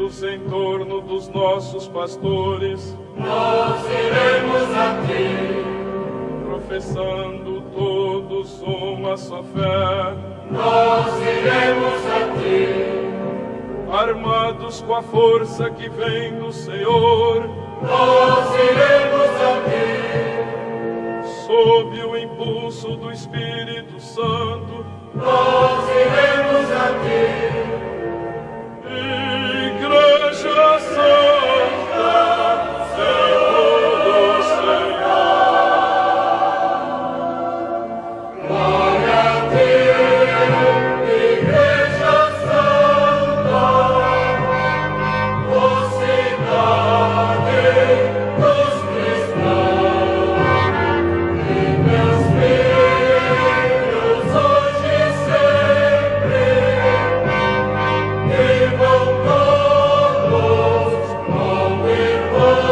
reunidos em torno dos nossos pastores, nós iremos a ti. Professando todos uma só fé, nós iremos a ti. Armados com a força que vem do Senhor, nós iremos a ti. Sob o impulso do Espírito Santo, nós iremos a ti. Igreja Santa, Senhor do Senhor. Glória a ti, Igreja Santa, mocidade dos cristãos, e meus filhos hoje e sempre, vivam todos como irmãos.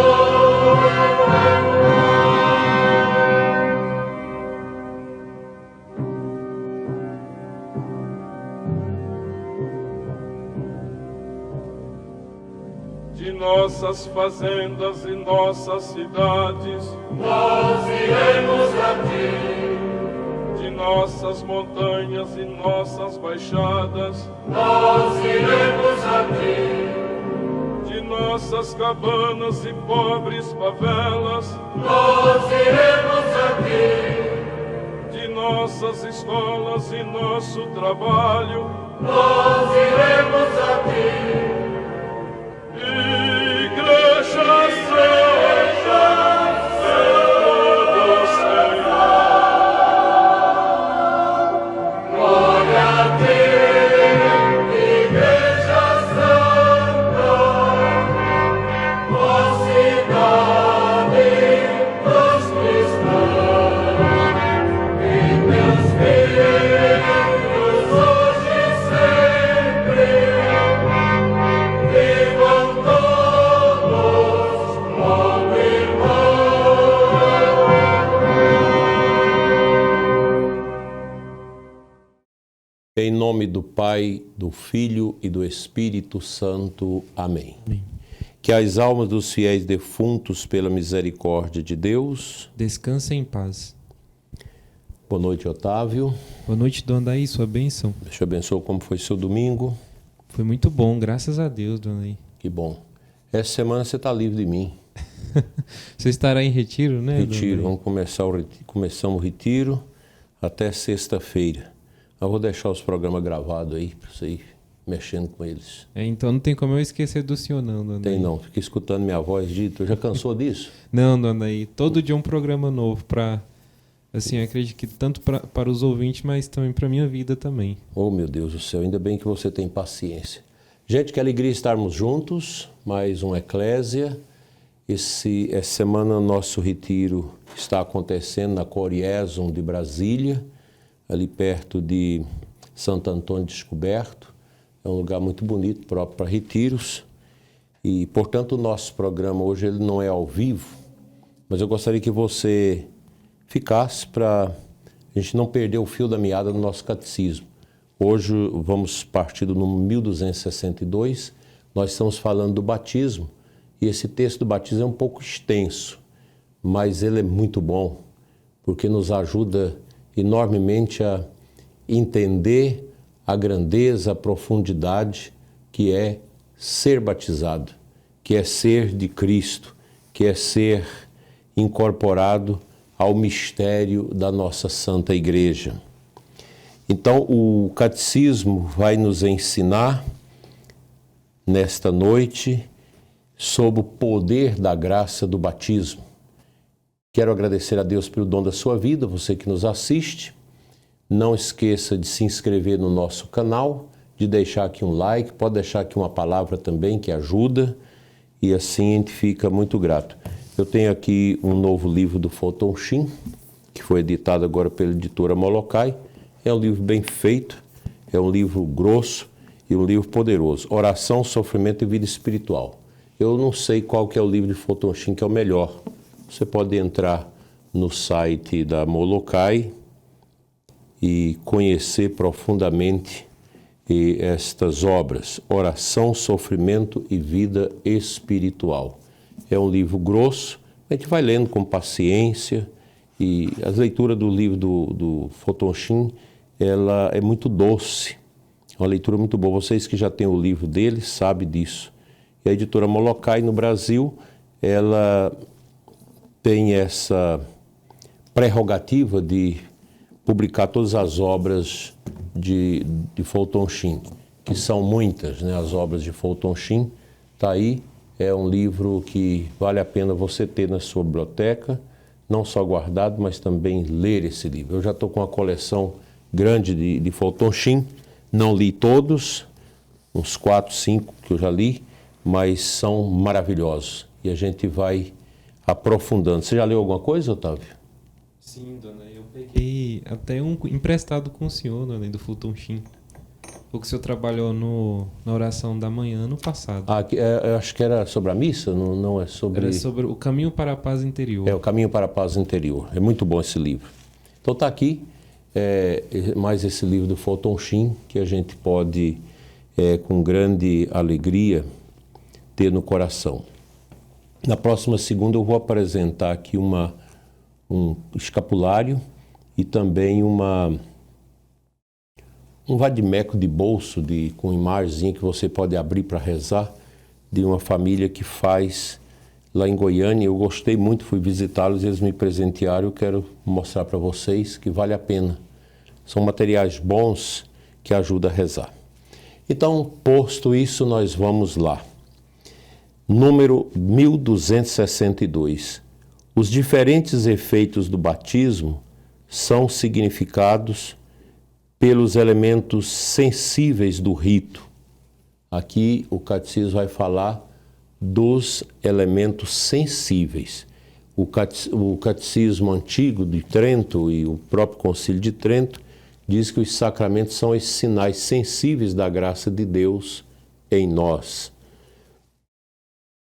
De nossas fazendas e nossas cidades, Nós iremos a ti. de nossas montanhas e nossas baixadas, Nós iremos a ti. de nossas cabanas e pobres favelas, Nós iremos a ti. de nossas escolas e nosso trabalho, Nós iremos a ti. Igreja Santa, Senhor do Senhor. Glória a ti, Igreja Santa, mocidade dos cristãos, e meus filhos hoje e sempre, vivam todos como irmãos. Em nome do Pai, do Filho e do Espírito Santo. Amém. Que as almas dos fiéis defuntos, pela misericórdia de Deus, Descansem em paz. boa noite, Otávio. Boa noite, Dona Daí, sua bênção. Deus te abençoe. Como foi seu domingo? Foi muito bom, graças a Deus, Dona Daí. Que bom. Essa semana você está livre de mim. Você estará em retiro, né, Retiro. Dona Vamos começar começamos o retiro até sexta-feira. Eu vou deixar os programas gravados aí para você ir mexendo com eles. Daí? Então não tem como eu esquecer do senhor, não, Dona Daí. Tem não. Fica escutando minha voz dita. Já cansou disso? Não, Dona Daí. Todo dia um programa novo para, assim, eu acredito que tanto para os ouvintes, mas também para minha vida também. Oh, meu Deus do céu. Ainda bem que você tem paciência. Gente, que alegria estarmos juntos. Mais um Eclésia. Essa semana nosso retiro está acontecendo na Coriésum de Brasília, ali perto de Santo Antônio Descoberto. É um lugar muito bonito, próprio para retiros. E, portanto, o nosso programa hoje ele não é ao vivo, mas eu gostaria que você ficasse para a gente não perder o fio da meada do nosso catecismo. Hoje vamos partir do número 1262. Nós estamos falando do batismo. E esse texto do batismo é um pouco extenso, mas ele é muito bom, porque nos ajuda enormemente a entender a grandeza, a profundidade que é ser batizado, que é ser de Cristo, que é ser incorporado ao mistério da nossa Santa Igreja. Então, o Catecismo vai nos ensinar, nesta noite, sobre o poder da graça do batismo. Quero agradecer a Deus pelo dom da sua vida, você que nos assiste. Não esqueça de se inscrever no nosso canal, de deixar aqui um like, pode deixar aqui uma palavra também que ajuda, e assim a gente fica muito grato. Eu tenho aqui um novo livro do Fulton Sheen, que foi editado agora pela editora Molokai. É um livro bem feito, é um livro grosso e um livro poderoso. Oração, Sofrimento e Vida Espiritual. Eu não sei qual que é o livro de Fulton Sheen que é o melhor. Você pode entrar no site da Molokai e conhecer profundamente e estas obras, Oração, Sofrimento e Vida Espiritual. É um livro grosso, a gente vai lendo com paciência, e a leitura do livro do Fulton Sheen, ela é muito doce, é uma leitura muito boa. Vocês que já têm o livro dele sabem disso. E a editora Molokai, no Brasil, ela tem essa prerrogativa de publicar todas as obras de Fulton Sheen, que são muitas, né? As obras de Fulton Sheen. Está aí, é um livro que vale a pena você ter na sua biblioteca, não só guardado, mas também ler esse livro. Eu já estou com uma coleção grande de Fulton Sheen, não li todos, uns 4, 5 que eu já li, mas são maravilhosos e a gente vai aprofundando. Você já leu alguma coisa, Otávio? Sim, dona, eu peguei até um emprestado com o senhor, dona, do Fulton Sheen. O que o senhor trabalhou na oração da manhã no passado. Eu acho que era sobre a missa, não é sobre... Era sobre o caminho para a paz interior. É, o caminho para a paz interior. É muito bom esse livro. Então está aqui mais esse livro do Fulton Sheen, que a gente pode, com grande alegria, ter no coração. Na próxima segunda eu vou apresentar aqui um escapulário e também um vadimeco de bolso com imagenzinha que você pode abrir para rezar, de uma família que faz lá em Goiânia. Eu gostei muito, fui visitá-los e eles me presentearam. Eu quero mostrar para vocês que vale a pena. São materiais bons que ajudam a rezar. Então, posto isso, nós vamos lá. Número 1262. Os diferentes efeitos do batismo são significados pelos elementos sensíveis do rito. Aqui o catecismo vai falar dos elementos sensíveis. O catecismo antigo de Trento e o próprio Concílio de Trento diz que os sacramentos são esses sinais sensíveis da graça de Deus em nós.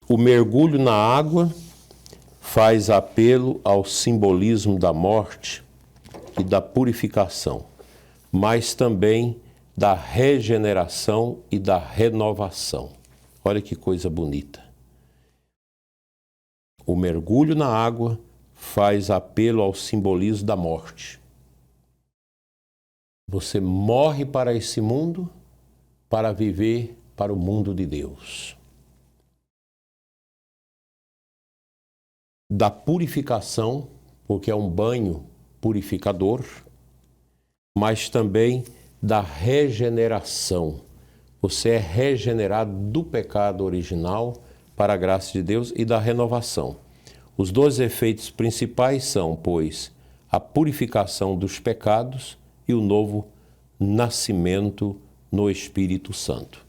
O mergulho na água faz apelo ao simbolismo da morte e da purificação, mas também da regeneração e da renovação. Olha que coisa bonita. O mergulho na água faz apelo ao simbolismo da morte. Você morre para esse mundo para viver para o mundo de Deus. Da purificação, porque é um banho purificador, mas também da regeneração. Você é regenerado do pecado original para a graça de Deus e da renovação. Os dois efeitos principais são, pois, a purificação dos pecados e o novo nascimento no Espírito Santo.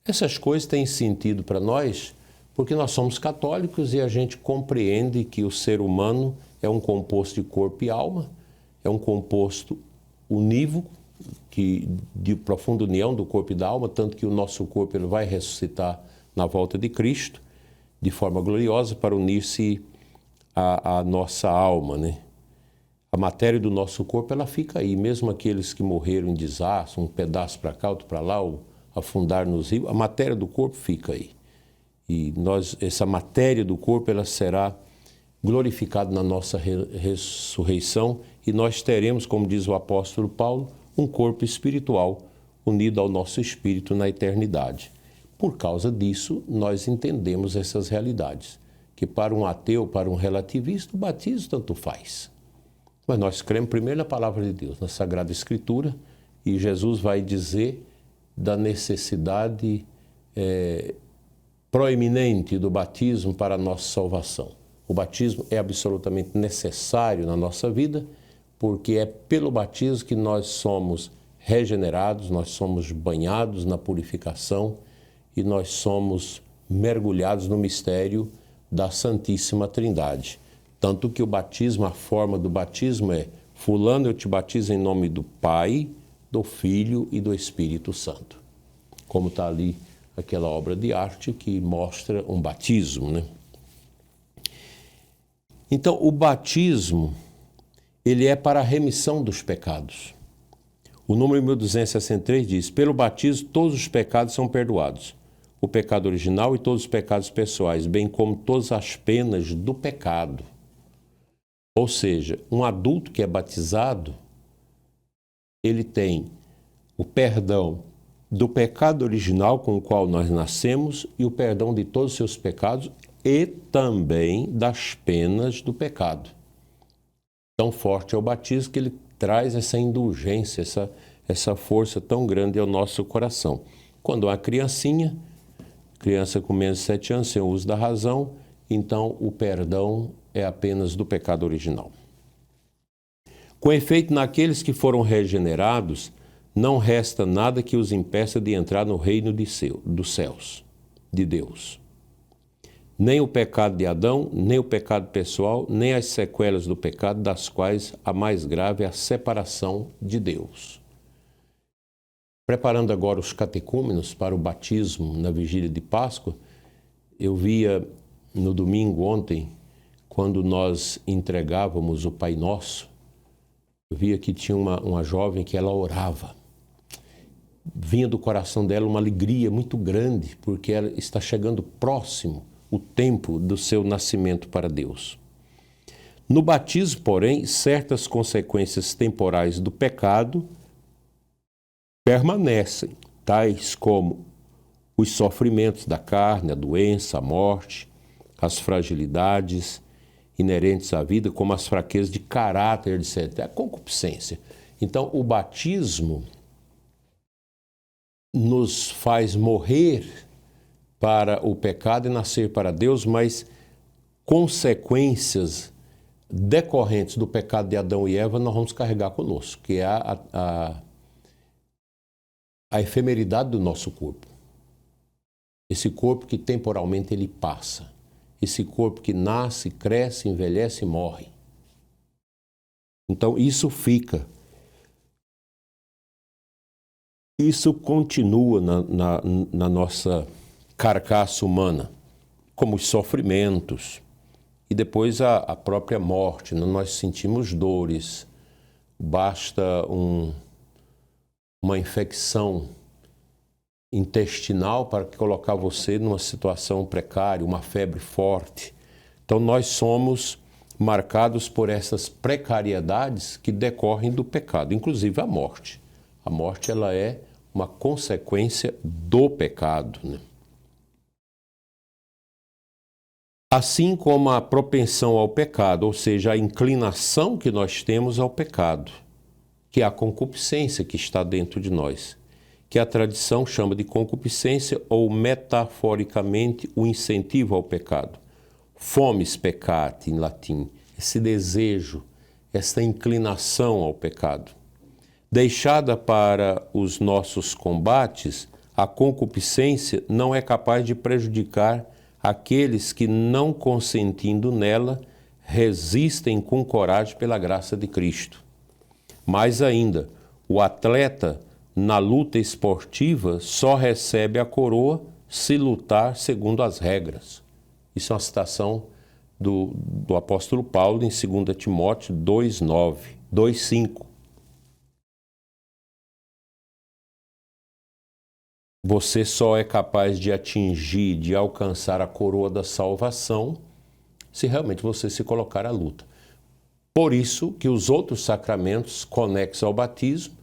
Essas coisas têm sentido para nós porque nós somos católicos e a gente compreende que o ser humano é um composto de corpo e alma, é um composto unívoco, de profunda união do corpo e da alma, tanto que o nosso corpo ele vai ressuscitar na volta de Cristo, de forma gloriosa, para unir-se à nossa alma, né? A matéria do nosso corpo, ela fica aí, mesmo aqueles que morreram em desastre, um pedaço para cá, outro para lá, ou afundar nos rios, a matéria do corpo fica aí. E essa matéria do corpo, ela será glorificada na nossa ressurreição e nós teremos, como diz o apóstolo Paulo, um corpo espiritual unido ao nosso espírito na eternidade. Por causa disso, nós entendemos essas realidades, que para um ateu, para um relativista, o batismo tanto faz. Mas nós cremos primeiro na palavra de Deus, na Sagrada Escritura, e Jesus vai dizer da necessidade proeminente do batismo para a nossa salvação. O batismo é absolutamente necessário na nossa vida, porque é pelo batismo que nós somos regenerados, nós somos banhados na purificação e nós somos mergulhados no mistério da Santíssima Trindade. Tanto que o batismo, a forma do batismo é: fulano, eu te batizo em nome do Pai, do Filho e do Espírito Santo. Como está ali aquela obra de arte que mostra um batismo, né? Então, o batismo, ele é para a remissão dos pecados. O número 1263 diz: pelo batismo todos os pecados são perdoados. O pecado original e todos os pecados pessoais, bem como todas as penas do pecado. Ou seja, um adulto que é batizado, ele tem o perdão do pecado original com o qual nós nascemos e o perdão de todos os seus pecados e também das penas do pecado. Tão forte é o batismo que ele traz essa indulgência, essa força tão grande ao nosso coração. Quando uma criança com menos de 7 anos, sem o uso da razão, então o perdão é apenas do pecado original. Com efeito, naqueles que foram regenerados, não resta nada que os impeça de entrar no reino dos céus, de Deus. Nem o pecado de Adão, nem o pecado pessoal, nem as sequelas do pecado, das quais a mais grave é a separação de Deus. Preparando agora os catecúmenos para o batismo na vigília de Páscoa, eu via no domingo ontem, quando nós entregávamos o Pai Nosso, eu via que tinha uma jovem que ela orava. Vinha do coração dela uma alegria muito grande, porque ela está chegando próximo o tempo do seu nascimento para Deus. No batismo, porém, certas consequências temporais do pecado permanecem, tais como os sofrimentos da carne, a doença, a morte, as fragilidades inerentes à vida, como as fraquezas de caráter, etc. A concupiscência. Então, o batismo nos faz morrer para o pecado e nascer para Deus, mas consequências decorrentes do pecado de Adão e Eva nós vamos carregar conosco, que é a efemeridade do nosso corpo. Esse corpo que temporalmente ele passa. Esse corpo que nasce, cresce, envelhece e morre. Então isso fica. Isso continua na nossa carcaça humana, como os sofrimentos e depois a própria morte. Nós sentimos dores, basta uma infecção intestinal para colocar você numa situação precária, uma febre forte. Então nós somos marcados por essas precariedades que decorrem do pecado, inclusive a morte. A morte ela é uma consequência do pecado, né? Assim como a propensão ao pecado, ou seja, a inclinação que nós temos ao pecado, que é a concupiscência que está dentro de nós, que a tradição chama de concupiscência ou metaforicamente o incentivo ao pecado. Fomes peccati, em latim, esse desejo, essa inclinação ao pecado. Deixada para os nossos combates, a concupiscência não é capaz de prejudicar aqueles que, não consentindo nela, resistem com coragem pela graça de Cristo. Mais ainda, o atleta, na luta esportiva, só recebe a coroa se lutar segundo as regras. Isso é uma citação do apóstolo Paulo em 2 Timóteo 2:5. Você só é capaz de atingir, de alcançar a coroa da salvação se realmente você se colocar à luta. Por isso que os outros sacramentos conexos ao batismo,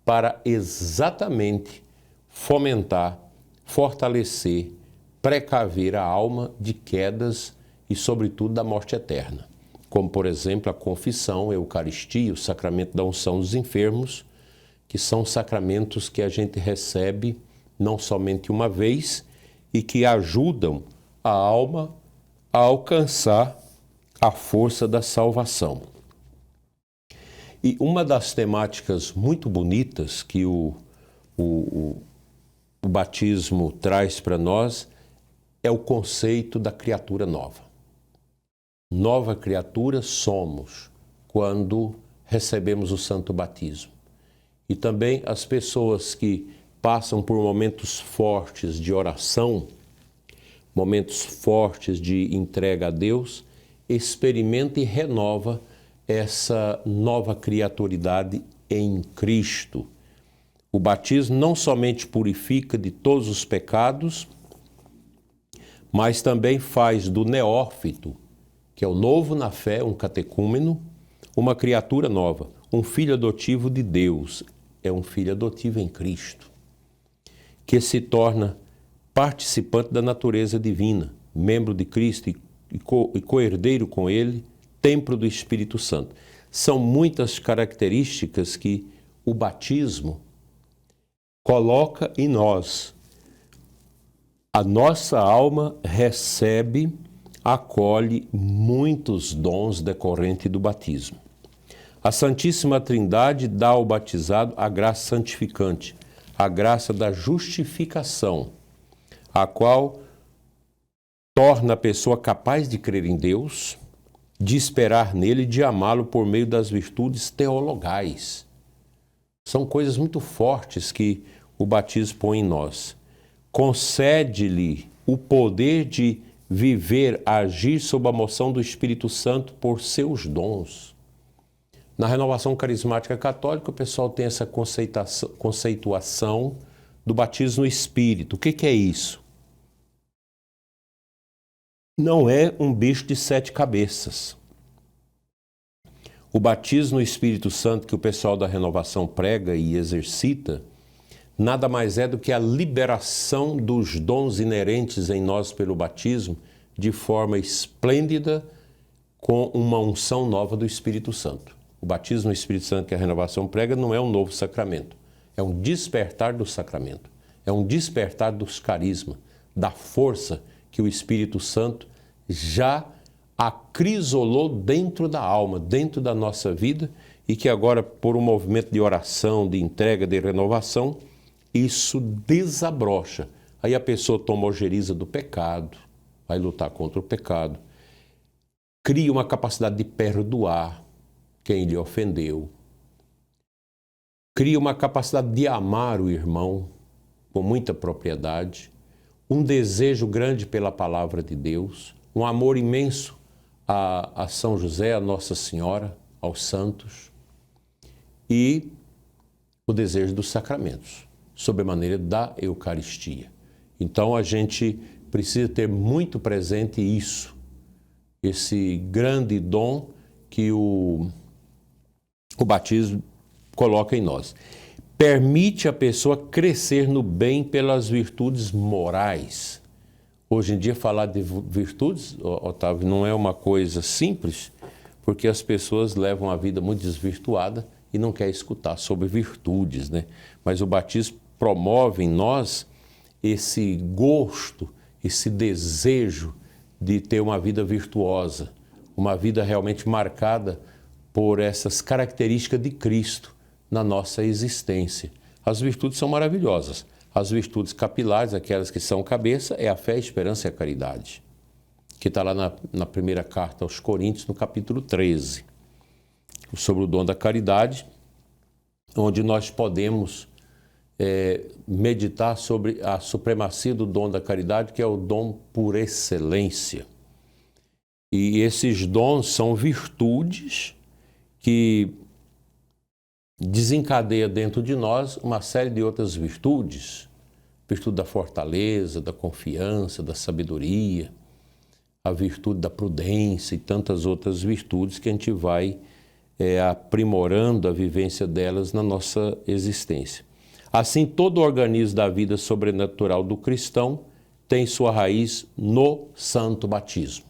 para exatamente fomentar, fortalecer, precaver a alma de quedas e, sobretudo, da morte eterna. Como, por exemplo, a confissão, a Eucaristia, o sacramento da unção dos enfermos, que são sacramentos que a gente recebe não somente uma vez e que ajudam a alma a alcançar a força da salvação. E uma das temáticas muito bonitas que o batismo traz para nós é o conceito da criatura nova. Nova criatura somos quando recebemos o santo batismo. E também as pessoas que passam por momentos fortes de oração, momentos fortes de entrega a Deus, experimenta e renova essa nova criaturidade em Cristo. O batismo não somente purifica de todos os pecados, mas também faz do neófito, que é o novo na fé, um catecúmeno, uma criatura nova, um filho adotivo de Deus, é um filho adotivo em Cristo, que se torna participante da natureza divina, membro de Cristo e co-herdeiro com Ele, templo do Espírito Santo. São muitas características que o batismo coloca em nós. A nossa alma recebe, acolhe muitos dons decorrentes do batismo. A Santíssima Trindade dá ao batizado a graça santificante, a graça da justificação, a qual torna a pessoa capaz de crer em Deus, de esperar nele e de amá-lo por meio das virtudes teologais. São coisas muito fortes que o batismo põe em nós. Concede-lhe o poder de viver, agir sob a moção do Espírito Santo por seus dons. Na renovação carismática católica, o pessoal tem essa conceituação do batismo no Espírito. O que é isso? Não é um bicho de 7 cabeças. O batismo no Espírito Santo que o pessoal da renovação prega e exercita, nada mais é do que a liberação dos dons inerentes em nós pelo batismo de forma esplêndida com uma unção nova do Espírito Santo. O batismo no Espírito Santo que a renovação prega não é um novo sacramento, é um despertar do sacramento, é um despertar dos carismas, da força que o Espírito Santo já acrisolou dentro da alma, dentro da nossa vida, e que agora, por um movimento de oração, de entrega, de renovação, isso desabrocha. Aí a pessoa toma ojeriza do pecado, vai lutar contra o pecado, cria uma capacidade de perdoar quem lhe ofendeu, cria uma capacidade de amar o irmão com muita propriedade, um desejo grande pela palavra de Deus, um amor imenso a São José, a Nossa Senhora, aos santos, e o desejo dos sacramentos, sob a maneira da Eucaristia. Então a gente precisa ter muito presente isso, esse grande dom que o batismo coloca em nós. Permite a pessoa crescer no bem pelas virtudes morais. Hoje em dia, falar de virtudes, Otávio, não é uma coisa simples, porque as pessoas levam a vida muito desvirtuada e não querem escutar sobre virtudes, né? Mas o batismo promove em nós esse gosto, esse desejo de ter uma vida virtuosa, uma vida realmente marcada por essas características de Cristo na nossa existência. As virtudes são maravilhosas. As virtudes capilares, aquelas que são cabeça, é a fé, a esperança e a caridade, que está lá na primeira carta aos Coríntios, no capítulo 13, sobre o dom da caridade, onde nós podemos meditar sobre a supremacia do dom da caridade, que é o dom por excelência. E esses dons são virtudes que desencadeia dentro de nós uma série de outras virtudes, virtude da fortaleza, da confiança, da sabedoria, a virtude da prudência e tantas outras virtudes que a gente vai aprimorando a vivência delas na nossa existência. Assim, todo o organismo da vida sobrenatural do cristão tem sua raiz no santo batismo.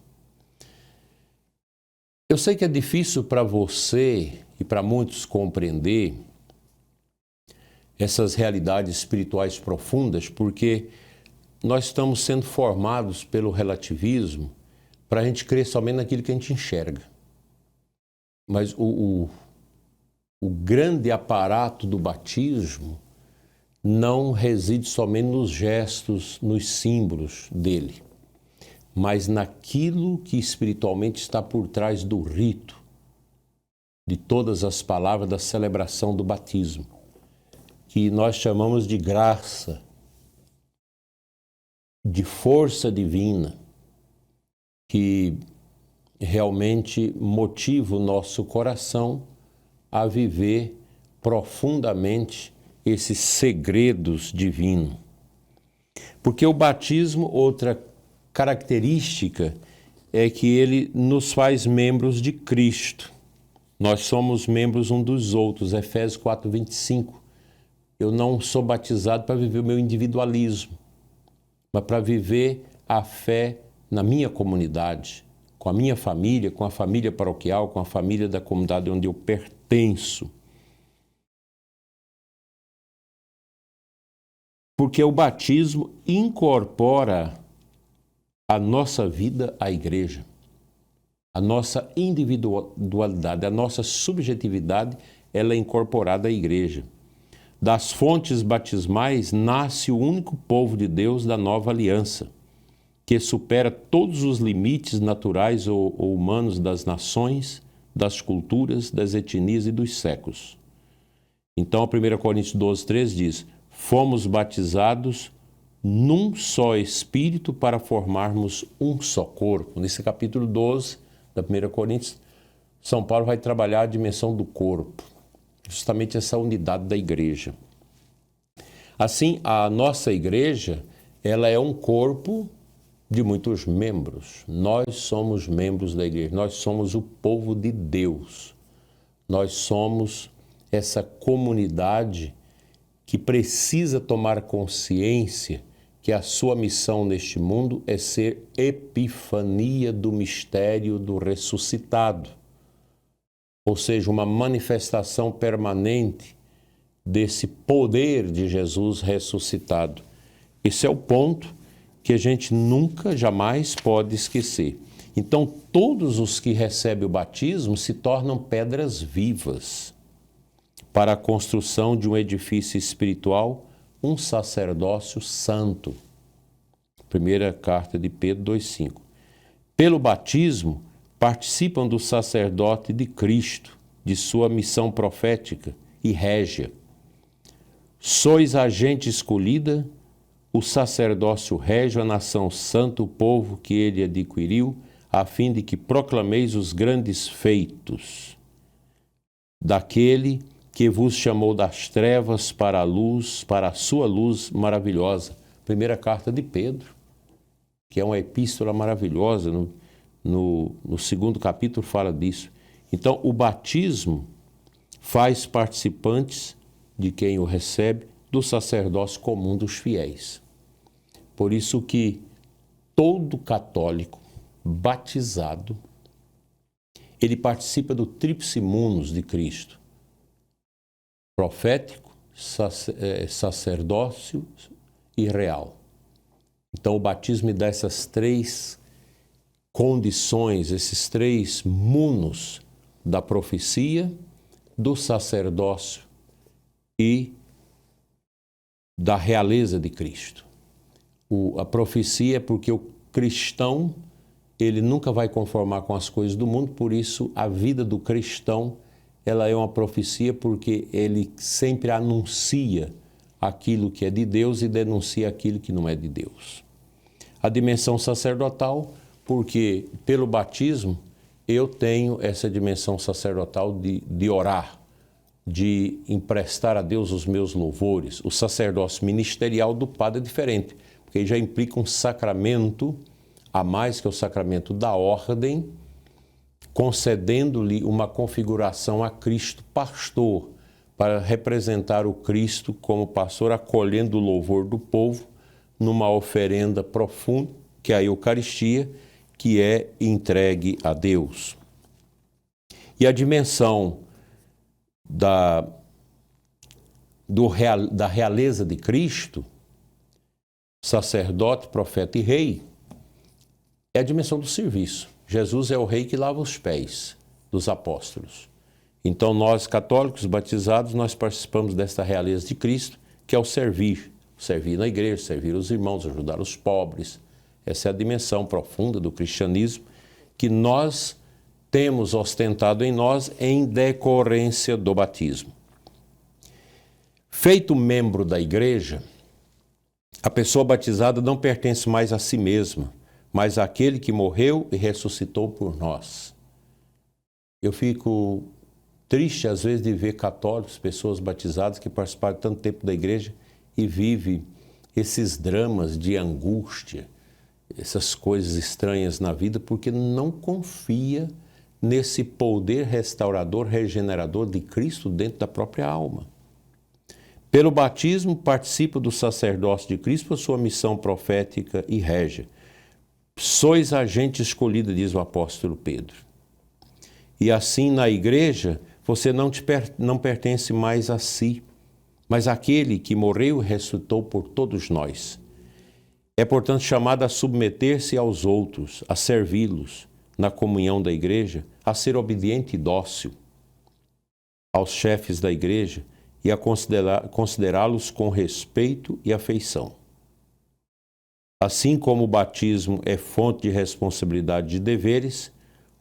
Eu sei que é difícil para você e para muitos compreender essas realidades espirituais profundas, porque nós estamos sendo formados pelo relativismo para a gente crer somente naquilo que a gente enxerga. Mas o grande aparato do batismo não reside somente nos gestos, nos símbolos dele, mas naquilo que espiritualmente está por trás do rito, de todas as palavras da celebração do batismo, que nós chamamos de graça, de força divina, que realmente motiva o nosso coração a viver profundamente esses segredos divinos. Porque o batismo, outra característica, é que ele nos faz membros de Cristo. Nós somos membros um dos outros, Efésios 4:25. Eu não sou batizado para viver o meu individualismo, mas para viver a fé na minha comunidade, com a minha família, com a família paroquial, com a família da comunidade onde eu pertenço. Porque o batismo incorpora a nossa vida à igreja, a nossa individualidade, a nossa subjetividade, ela é incorporada à igreja. Das fontes batismais nasce o único povo de Deus da nova aliança, que supera todos os limites naturais ou humanos das nações, das culturas, das etnias e dos séculos. Então, 1 Coríntios 12:3 diz: fomos batizados num só Espírito para formarmos um só corpo. Nesse capítulo 12 da 1 Coríntios, São Paulo vai trabalhar a dimensão do corpo, justamente essa unidade da igreja. Assim, a nossa igreja, ela é um corpo de muitos membros. Nós somos membros da igreja, nós somos o povo de Deus. Nós somos essa comunidade que precisa tomar consciência que a sua missão neste mundo é ser epifania do mistério do ressuscitado, ou seja, uma manifestação permanente desse poder de Jesus ressuscitado. Esse é o ponto que a gente nunca, jamais pode esquecer. Então, todos os que recebem o batismo se tornam pedras vivas para a construção de um edifício espiritual, um sacerdócio santo. Primeira carta de Pedro 2:5. Pelo batismo, participam do sacerdote de Cristo, de sua missão profética e régia. Sois a gente escolhida, o sacerdócio régio, a nação santa, o povo que ele adquiriu, a fim de que proclameis os grandes feitos daquele que vos chamou das trevas para a luz, para a sua luz maravilhosa. Primeira carta de Pedro, que é uma epístola maravilhosa, no segundo capítulo fala disso. Então, o batismo faz participantes de quem o recebe do sacerdócio comum dos fiéis. Por isso que todo católico batizado, ele participa do tríplice munus de Cristo: profético, sacerdócio e real. Então o batismo me dá essas três condições, esses três munus da profecia, do sacerdócio e da realeza de Cristo. A profecia é porque o cristão, ele nunca vai conformar com as coisas do mundo, por isso a vida do cristão, ela é uma profecia porque ele sempre anuncia aquilo que é de Deus e denuncia aquilo que não é de Deus. A dimensão sacerdotal, porque pelo batismo eu tenho essa dimensão sacerdotal de orar, de emprestar a Deus os meus louvores. O sacerdócio ministerial do padre é diferente, porque já implica um sacramento a mais, que é o sacramento da ordem, concedendo-lhe uma configuração a Cristo pastor, para representar o Cristo como pastor, acolhendo o louvor do povo numa oferenda profunda, que é a Eucaristia, que é entregue a Deus. E a dimensão da realeza de Cristo, sacerdote, profeta e rei, é a dimensão do serviço. Jesus é o rei que lava os pés dos apóstolos. Então nós, católicos batizados, nós participamos desta realeza de Cristo, que é o servir. Servir na igreja, servir os irmãos, ajudar os pobres. Essa é a dimensão profunda do cristianismo que nós temos ostentado em nós em decorrência do batismo. Feito membro da igreja, a pessoa batizada não pertence mais a si mesma, mas àquele que morreu e ressuscitou por nós. Eu fico triste, às vezes, de ver católicos, pessoas batizadas que participaram tanto tempo da igreja e vivem esses dramas de angústia, essas coisas estranhas na vida, porque não confia nesse poder restaurador, regenerador de Cristo dentro da própria alma. Pelo batismo, participa do sacerdócio de Cristo por sua missão profética e régia. Sois a gente escolhida, diz o apóstolo Pedro. E assim, na igreja, você não pertence mais a si, mas àquele que morreu e ressuscitou por todos nós. É, portanto, chamado a submeter-se aos outros, a servi-los na comunhão da igreja, a ser obediente e dócil aos chefes da igreja e a considerá-los com respeito e afeição. Assim como o batismo é fonte de responsabilidade e deveres,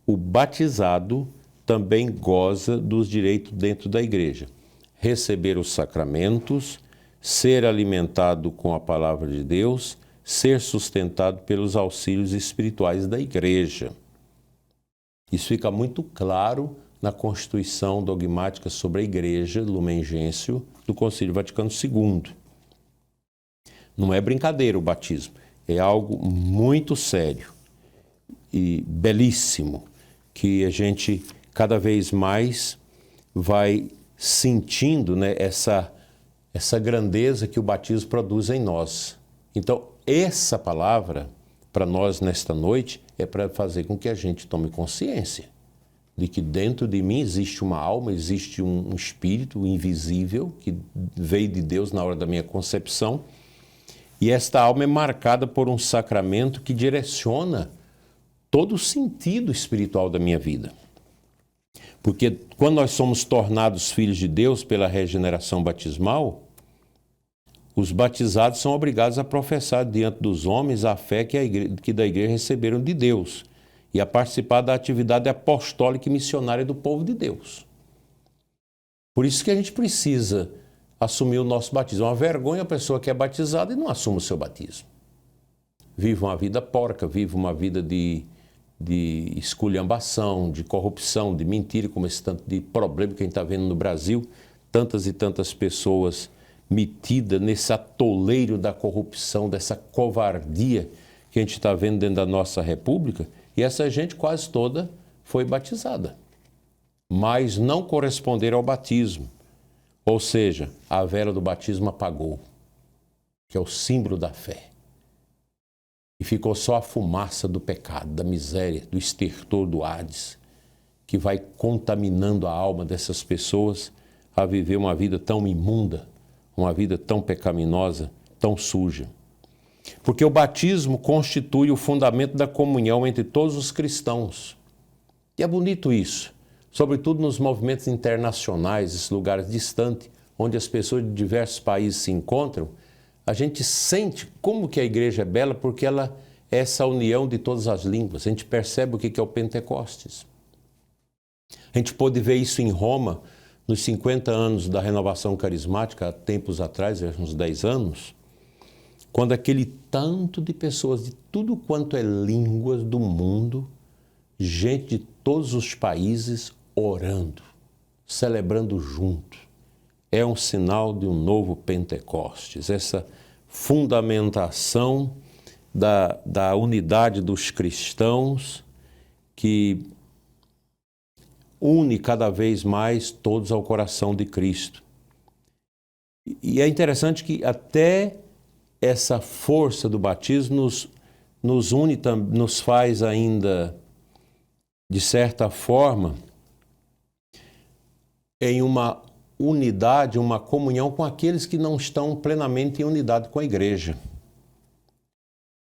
o batizado também goza dos direitos dentro da igreja. Receber os sacramentos, ser alimentado com a palavra de Deus, ser sustentado pelos auxílios espirituais da igreja. Isso fica muito claro na Constituição Dogmática sobre a Igreja, Lumen Gentium, do Concílio Vaticano II. Não é brincadeira o batismo, é algo muito sério e belíssimo, que a gente cada vez mais vai sentindo, né, essa grandeza que o batismo produz em nós. Então, essa palavra, para nós nesta noite, é para fazer com que a gente tome consciência de que dentro de mim existe uma alma, existe um espírito invisível que veio de Deus na hora da minha concepção, e esta alma é marcada por um sacramento que direciona todo o sentido espiritual da minha vida. Porque quando nós somos tornados filhos de Deus pela regeneração batismal, os batizados são obrigados a professar diante dos homens a fé que da igreja receberam de Deus e a participar da atividade apostólica e missionária do povo de Deus. Por isso que a gente precisa assumir o nosso batismo. É uma vergonha a pessoa que é batizada e não assume o seu batismo. Vive uma vida porca, vive uma vida de esculhambação, de corrupção, de mentira, como esse tanto de problema que a gente está vendo no Brasil. Tantas e tantas pessoas metidas nesse atoleiro da corrupção, dessa covardia que a gente está vendo dentro da nossa república. E essa gente quase toda foi batizada, mas não corresponderam ao batismo. Ou seja, a vela do batismo apagou, que é o símbolo da fé. E ficou só a fumaça do pecado, da miséria, do estertor do Hades, que vai contaminando a alma dessas pessoas a viver uma vida tão imunda, uma vida tão pecaminosa, tão suja. Porque o batismo constitui o fundamento da comunhão entre todos os cristãos. E é bonito isso, sobretudo nos movimentos internacionais, esses lugares distantes, onde as pessoas de diversos países se encontram. A gente sente como que a igreja é bela, porque ela é essa união de todas as línguas. A gente percebe o que é o Pentecostes. A gente pôde ver isso em Roma, nos 50 anos da renovação carismática, há tempos atrás, uns 10 anos, quando aquele tanto de pessoas de tudo quanto é línguas do mundo, gente de todos os países orando, celebrando junto. É um sinal de um novo Pentecostes, essa fundamentação da unidade dos cristãos que une cada vez mais todos ao coração de Cristo. E é interessante que até essa força do batismo nos une, nos faz ainda, de certa forma, em uma unidade, uma comunhão com aqueles que não estão plenamente em unidade com a igreja.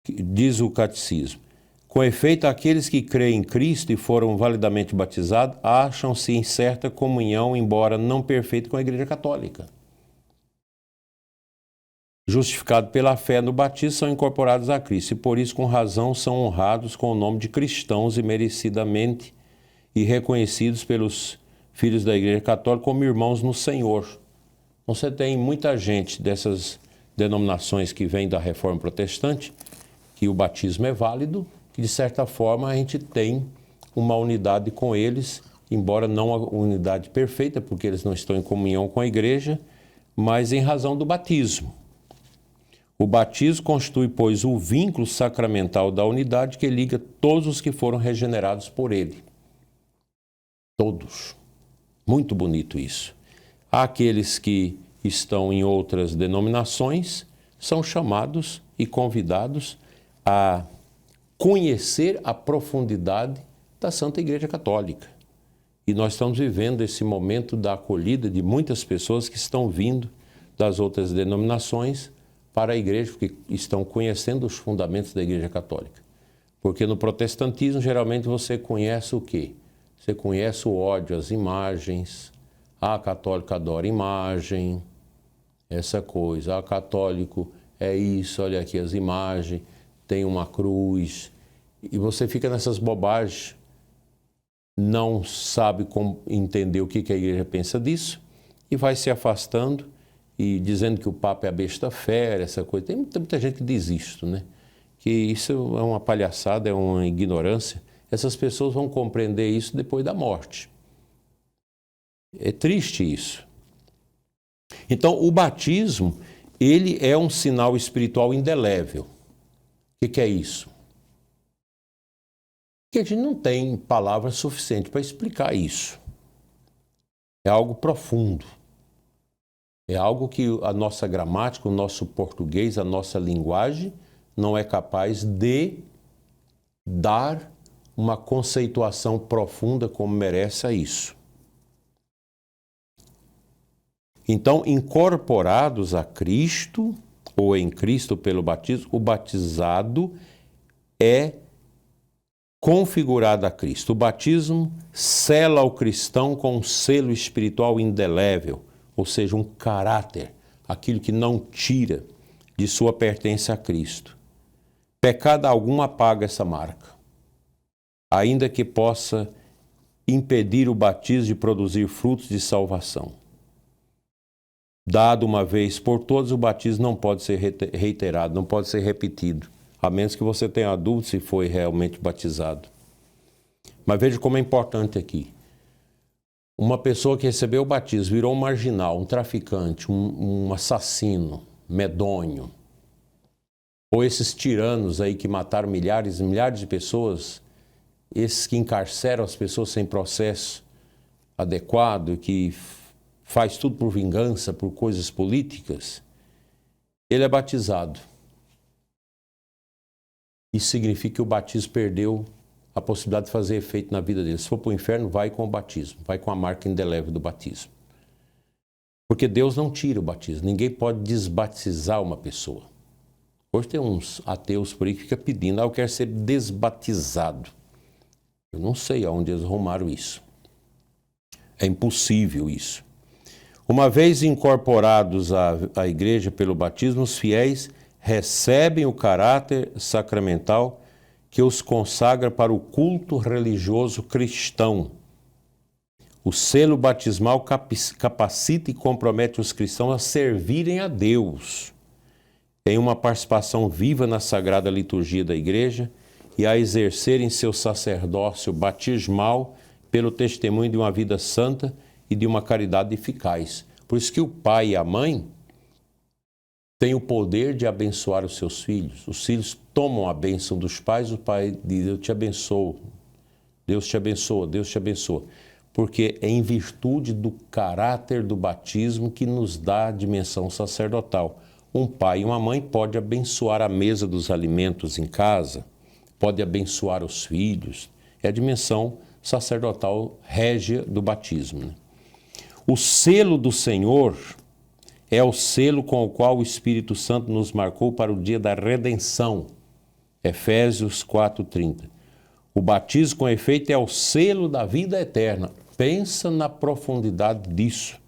Diz o catecismo: com efeito, aqueles que creem em Cristo e foram validamente batizados acham-se em certa comunhão, embora não perfeita, com a Igreja Católica. Justificados pela fé no batismo, são incorporados a Cristo e, por isso, com razão, são honrados com o nome de cristãos e merecidamente e reconhecidos pelos filhos da Igreja Católica como irmãos no Senhor. Então, você tem muita gente dessas denominações que vêm da Reforma Protestante, que o batismo é válido, que de certa forma a gente tem uma unidade com eles embora não a unidade perfeita, porque eles não estão em comunhão com a igreja, mas em razão do batismo. O batismo constitui, pois, o vínculo sacramental da unidade que liga todos os que foram regenerados por ele. Todos. Muito bonito isso. Há aqueles que estão em outras denominações, são chamados e convidados a conhecer a profundidade da Santa Igreja Católica. E nós estamos vivendo esse momento da acolhida de muitas pessoas que estão vindo das outras denominações para a igreja, porque estão conhecendo os fundamentos da Igreja Católica. Porque no protestantismo, geralmente, você conhece o quê? Você conhece o ódio às imagens, a católica adora imagem, essa coisa, a católico é isso, olha aqui as imagens, tem uma cruz, e você fica nessas bobagens, não sabe como entender o que a igreja pensa disso, e vai se afastando, e dizendo que o Papa é a besta fera, essa coisa. Tem muita gente que diz isso, né? Que isso é uma palhaçada, é uma ignorância. Essas pessoas vão compreender isso depois da morte. É triste isso. Então, o batismo, ele é um sinal espiritual indelével. O que é isso? Que a gente não tem palavras suficientes para explicar isso. É algo profundo. É algo que a nossa gramática, o nosso português, a nossa linguagem não é capaz de dar uma conceituação profunda como merece a isso. Então, incorporados a Cristo, ou em Cristo pelo batismo, o batizado é configurado a Cristo. O batismo sela o cristão com um selo espiritual indelével, ou seja, um caráter, aquilo que não tira de sua pertença a Cristo. Pecado algum apaga essa marca, ainda que possa impedir o batismo de produzir frutos de salvação. Dado uma vez por todas, o batismo não pode ser reiterado, não pode ser repetido, a menos que você tenha dúvida se foi realmente batizado. Mas veja como é importante aqui. Uma pessoa que recebeu o batismo virou um marginal, um traficante, um assassino, medonho. Ou esses tiranos aí que mataram milhares e milhares de pessoas, esses que encarceram as pessoas sem processo adequado, que faz tudo por vingança, por coisas políticas, ele é batizado. Isso significa que o batismo perdeu a possibilidade de fazer efeito na vida dele. Se for para o inferno, vai com o batismo, vai com a marca indelével do batismo. Porque Deus não tira o batismo, ninguém pode desbatizar uma pessoa. Hoje tem uns ateus por aí que ficam pedindo, eu quero ser desbatizado. Eu não sei aonde eles arrumaram isso. É impossível isso. Uma vez incorporados à igreja pelo batismo, os fiéis recebem o caráter sacramental que os consagra para o culto religioso cristão. O selo batismal capacita e compromete os cristãos a servirem a Deus, em uma participação viva na sagrada liturgia da igreja e a exercerem seu sacerdócio batismal pelo testemunho de uma vida santa e de uma caridade eficaz. Por isso que o pai e a mãe têm o poder de abençoar os seus filhos. Os filhos tomam a bênção dos pais, o pai diz, eu te abençoo, Deus te abençoa, Deus te abençoa. Porque é em virtude do caráter do batismo que nos dá a dimensão sacerdotal. Um pai e uma mãe podem abençoar a mesa dos alimentos em casa, pode abençoar os filhos. É a dimensão sacerdotal régia do batismo, né? O selo do Senhor é o selo com o qual o Espírito Santo nos marcou para o dia da redenção. Efésios 4:30. O batismo, com efeito, é o selo da vida eterna. Pensa na profundidade disso.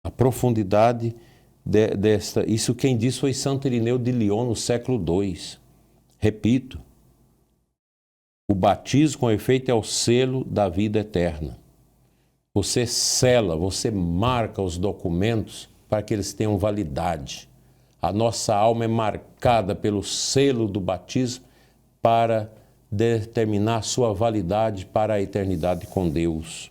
A profundidade desta... Isso quem disse foi Santo Irineu de Lyon, no século II. Repito. O batismo, com efeito, é o selo da vida eterna. Você sela, você marca os documentos para que eles tenham validade. A nossa alma é marcada pelo selo do batismo para determinar sua validade para a eternidade com Deus.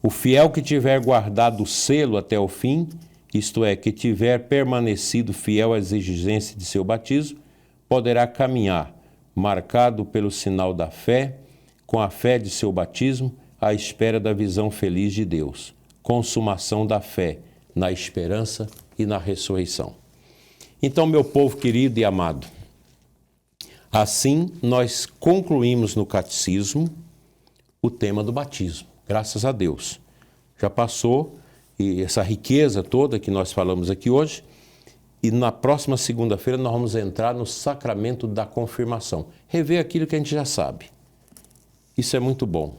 O fiel que tiver guardado o selo até o fim, isto é, que tiver permanecido fiel às exigências de seu batismo, poderá caminhar, marcado pelo sinal da fé, com a fé de seu batismo, à espera da visão feliz de Deus, consumação da fé, na esperança e na ressurreição. Então, meu povo querido e amado, assim nós concluímos no catecismo o tema do batismo, graças a Deus. Já passou e essa riqueza toda que nós falamos aqui hoje, e na próxima segunda-feira nós vamos entrar no sacramento da confirmação, rever aquilo que a gente já sabe. Isso é muito bom.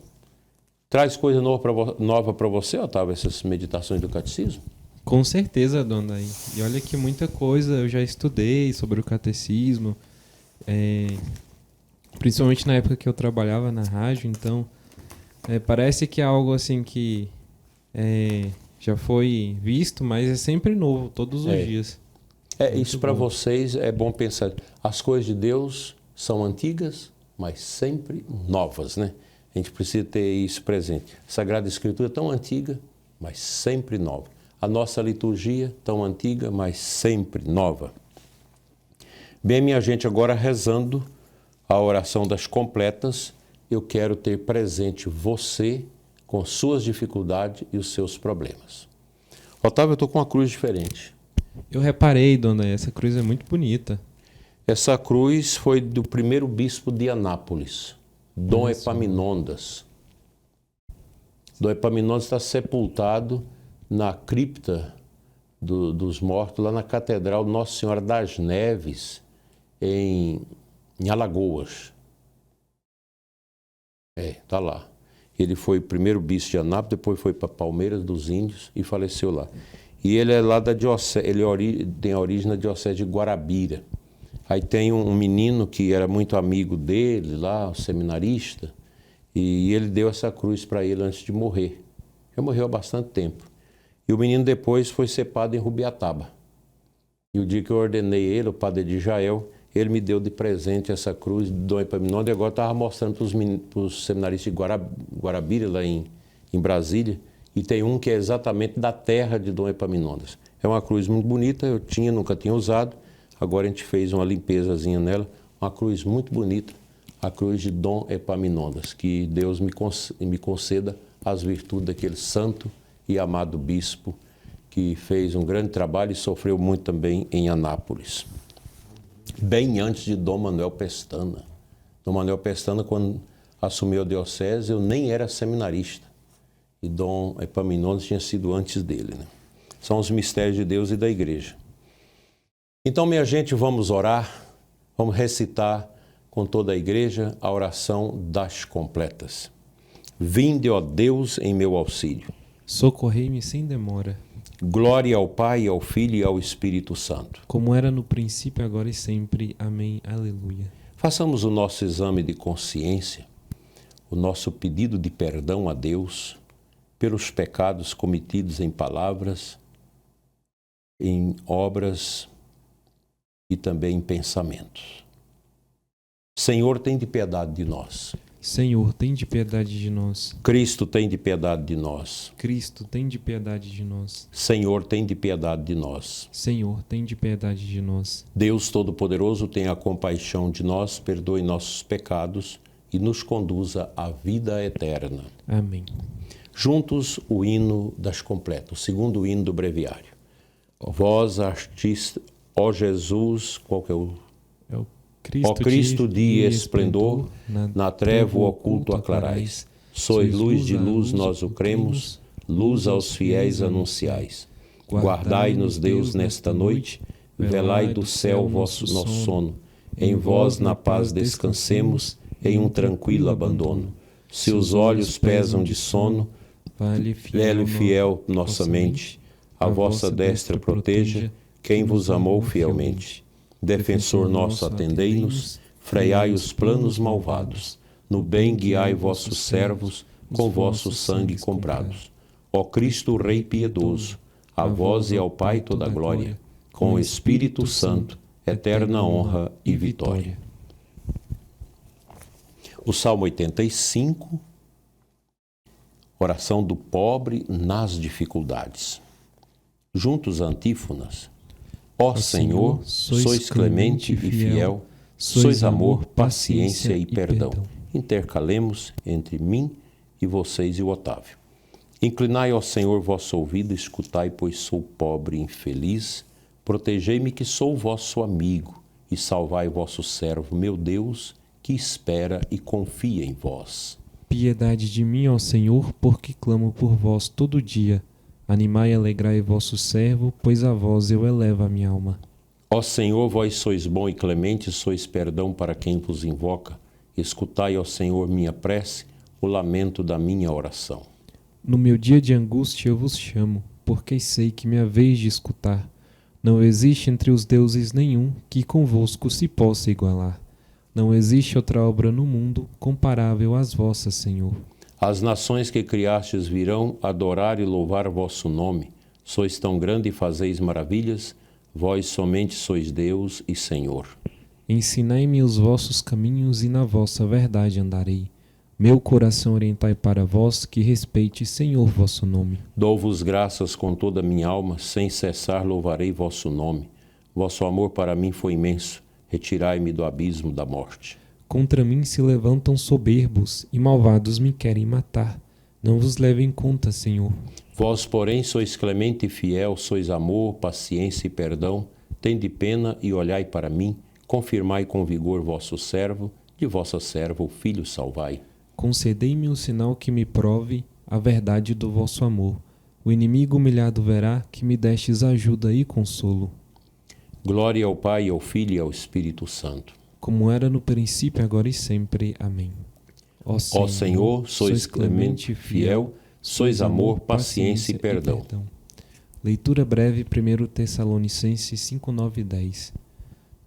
Traz coisa nova para você, Otávio, essas meditações do catecismo? Com certeza, dona. E olha que muita coisa eu já estudei sobre o catecismo, principalmente na época que eu trabalhava na rádio, então parece que é algo assim que já foi visto, mas é sempre novo, todos os dias. Isso para vocês é bom pensar. As coisas de Deus são antigas, mas sempre novas, né? A gente precisa ter isso presente. A Sagrada Escritura é tão antiga, mas sempre nova. A nossa liturgia, tão antiga, mas sempre nova. Bem, minha gente, agora rezando a oração das completas, eu quero ter presente você com suas dificuldades e os seus problemas. Otávio, eu estou com uma cruz diferente. Eu reparei, dona, essa cruz é muito bonita. Essa cruz foi do primeiro bispo de Anápolis, Dom Epaminondas. Dom Epaminondas está sepultado na cripta dos mortos, lá na Catedral Nossa Senhora das Neves, em Alagoas. Está lá. Ele foi o primeiro bispo de Anápolis, depois foi para Palmeiras dos Índios e faleceu lá. E ele é lá da diocese, ele tem a origem na diocese de Guarabira. Aí tem um menino que era muito amigo dele lá, um seminarista, e ele deu essa cruz para ele antes de morrer. Já morreu há bastante tempo. E o menino depois foi ser padre em Rubiataba. E o dia que eu ordenei ele, o padre de Jael, ele me deu de presente essa cruz de Dom Epaminondas e agora estava mostrando para os seminaristas de Guarabira, lá em Brasília, e tem um que é exatamente da terra de Dom Epaminondas. É uma cruz muito bonita, eu nunca tinha usado, agora a gente fez uma limpezazinha nela, uma cruz muito bonita, a cruz de Dom Epaminondas, que Deus me conceda as virtudes daquele santo e amado bispo que fez um grande trabalho e sofreu muito também em Anápolis. Bem antes de Dom Manuel Pestana. Dom Manuel Pestana, quando assumiu a diocese, eu nem era seminarista. E Dom Epaminondas tinha sido antes dele, né? São os mistérios de Deus e da Igreja. Então, minha gente, vamos orar, vamos recitar com toda a Igreja a oração das completas. Vinde, ó Deus, em meu auxílio. Socorrei-me sem demora. Glória ao Pai, ao Filho e ao Espírito Santo. Como era no princípio, agora e sempre. Amém. Aleluia. Façamos o nosso exame de consciência, o nosso pedido de perdão a Deus pelos pecados cometidos em palavras, em obras e também em pensamentos. Senhor, tem de piedade de nós. Senhor, tem de piedade de nós. Cristo, tem de piedade de nós. Cristo, tem de piedade de nós. Senhor, tem de piedade de nós. Senhor, tem de piedade de nós. Deus Todo-Poderoso, tenha compaixão de nós, perdoe nossos pecados e nos conduza à vida eterna. Amém. Juntos, o hino das completas, o segundo hino do breviário. Vós, artista, ó Jesus, qual que é o... Ó Cristo, dia e esplendor, na treva o oculto aclarais. Sois luz de luz, nós o cremos, luz aos fiéis anunciais. Guardai-nos, Deus, nesta noite, velai do céu nosso sono. Em vós na paz descansemos, em um tranquilo abandono. Se os olhos pesam de sono, velho e fiel nossa mente, a vossa destra proteja quem vos amou fielmente. Defensor nosso, atendei-nos, freiai os planos malvados, no bem guiai vossos servos, com vosso sangue comprados. Ó Cristo, Rei piedoso, a vós e ao Pai toda a glória, com o Espírito Santo, eterna honra e vitória. O Salmo 85, oração do pobre nas dificuldades. Juntos antífonas. Ó Senhor, sois clemente e fiel, sois amor, paciência e perdão. Intercalemos entre mim e vocês e o Otávio. Inclinai ao Senhor vosso ouvido, escutai, pois sou pobre e infeliz. Protegei-me que sou vosso amigo, e salvai vosso servo, meu Deus, que espera e confia em vós. Piedade de mim, ó Senhor, porque clamo por vós todo dia. Animai e alegrai vosso servo, pois a vós eu elevo a minha alma. Ó Senhor, vós sois bom e clemente, sois perdão para quem vos invoca. Escutai, ó Senhor, minha prece, o lamento da minha oração. No meu dia de angústia eu vos chamo, porque sei que me haveis de escutar. Não existe entre os deuses nenhum que convosco se possa igualar. Não existe outra obra no mundo comparável às vossas, Senhor. As nações que criastes virão adorar e louvar vosso nome. Sois tão grande e fazeis maravilhas, vós somente sois Deus e Senhor. Ensinai-me os vossos caminhos e na vossa verdade andarei. Meu coração orientai para vós, que respeite, Senhor, vosso nome. Dou-vos graças com toda a minha alma, sem cessar louvarei vosso nome. Vosso amor para mim foi imenso, retirai-me do abismo da morte. Contra mim se levantam soberbos, e malvados me querem matar. Não vos leve em conta, Senhor. Vós, porém, sois clemente e fiel, sois amor, paciência e perdão. Tende pena e olhai para mim, confirmai com vigor vosso servo, de vossa serva o filho salvai. Concedei-me um sinal que me prove a verdade do vosso amor. O inimigo humilhado verá que me destes ajuda e consolo. Glória ao Pai, ao Filho e ao Espírito Santo. Como era no princípio, agora e sempre. Amém. Ó Senhor, sois clemente e fiel, sois amor, paciência e perdão. Leitura breve, 1 Tessalonicenses 5, 9 e 10.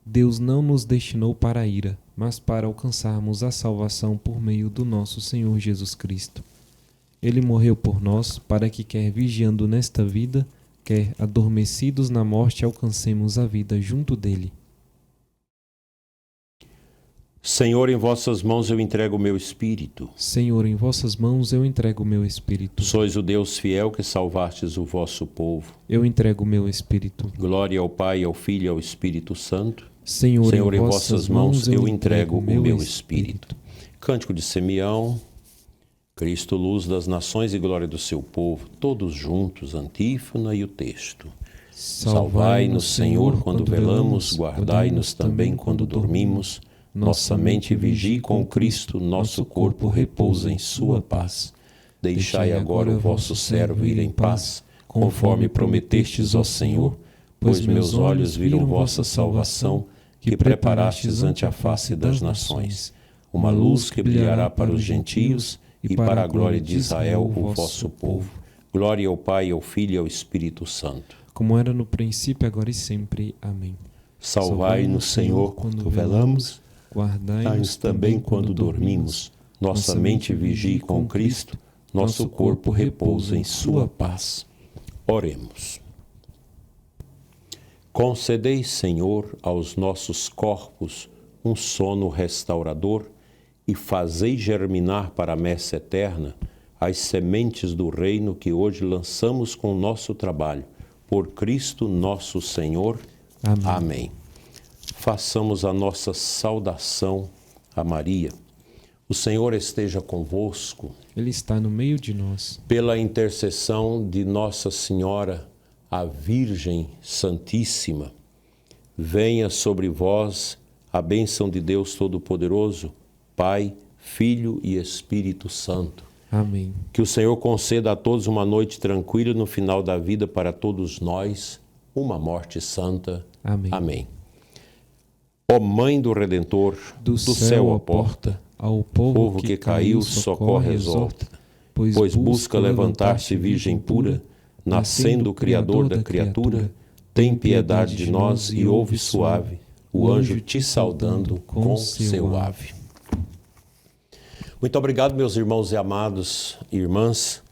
Deus não nos destinou para a ira, mas para alcançarmos a salvação por meio do nosso Senhor Jesus Cristo. Ele morreu por nós, para que quer vigiando nesta vida, quer adormecidos na morte, alcancemos a vida junto dele. Senhor, em vossas mãos eu entrego o meu espírito. Senhor, em vossas mãos eu entrego o meu espírito. Sois o Deus fiel que salvastes o vosso povo. Eu entrego o meu espírito. Glória ao Pai, ao Filho e ao Espírito Santo. Senhor, em vossas mãos eu entrego o meu espírito. Cântico de Simeão. Cristo, luz das nações e glória do seu povo, todos juntos, antífona e o texto. Salvai-nos, Senhor, quando velamos, guardai-nos também quando dormimos. Nossa mente vigie com Cristo, nosso corpo repousa em sua paz. Deixai agora o vosso servo ir em paz, conforme prometestes, ó Senhor, pois meus olhos viram vossa salvação, que preparastes ante a face das nações, uma luz que brilhará para os gentios e para a glória de Israel, o vosso povo. Glória ao Pai, ao Filho e ao Espírito Santo. Como era no princípio, agora e sempre. Amém. Salvai-nos, Senhor, quando velamos, guardai-nos também quando dormimos. Nossa mente vigie com Cristo, nosso corpo repousa em sua paz. Oremos. Concedei, Senhor, aos nossos corpos um sono restaurador e fazei germinar para a messe eterna as sementes do reino que hoje lançamos com o nosso trabalho. Por Cristo nosso Senhor. Amém. Amém. Façamos a nossa saudação a Maria. O Senhor esteja convosco. Ele está no meio de nós. Pela intercessão de Nossa Senhora, a Virgem Santíssima, venha sobre vós a bênção de Deus Todo-Poderoso, Pai, Filho e Espírito Santo. Amém. Que o Senhor conceda a todos uma noite tranquila no final da vida, para todos nós, uma morte santa. Amém. Amém. Ó Mãe do Redentor, do céu a porta, ao povo que caiu, socorre e exorta, pois busca levantar-se virgem pura, nascendo o Criador da criatura, tem piedade de nós e ouve suave o anjo te saudando com seu ave. Muito obrigado, meus irmãos e amados irmãs,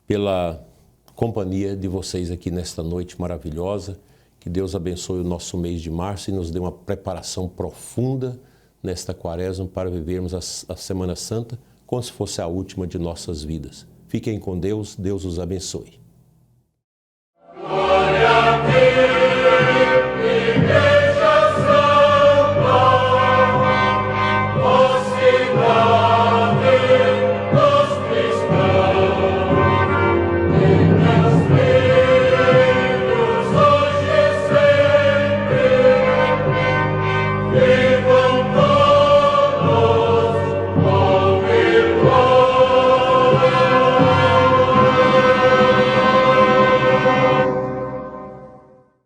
pela companhia de vocês aqui nesta noite maravilhosa. Que Deus abençoe o nosso mês de março e nos dê uma preparação profunda nesta quaresma para vivermos a Semana Santa como se fosse a última de nossas vidas. Fiquem com Deus, Deus os abençoe. Glória a Deus.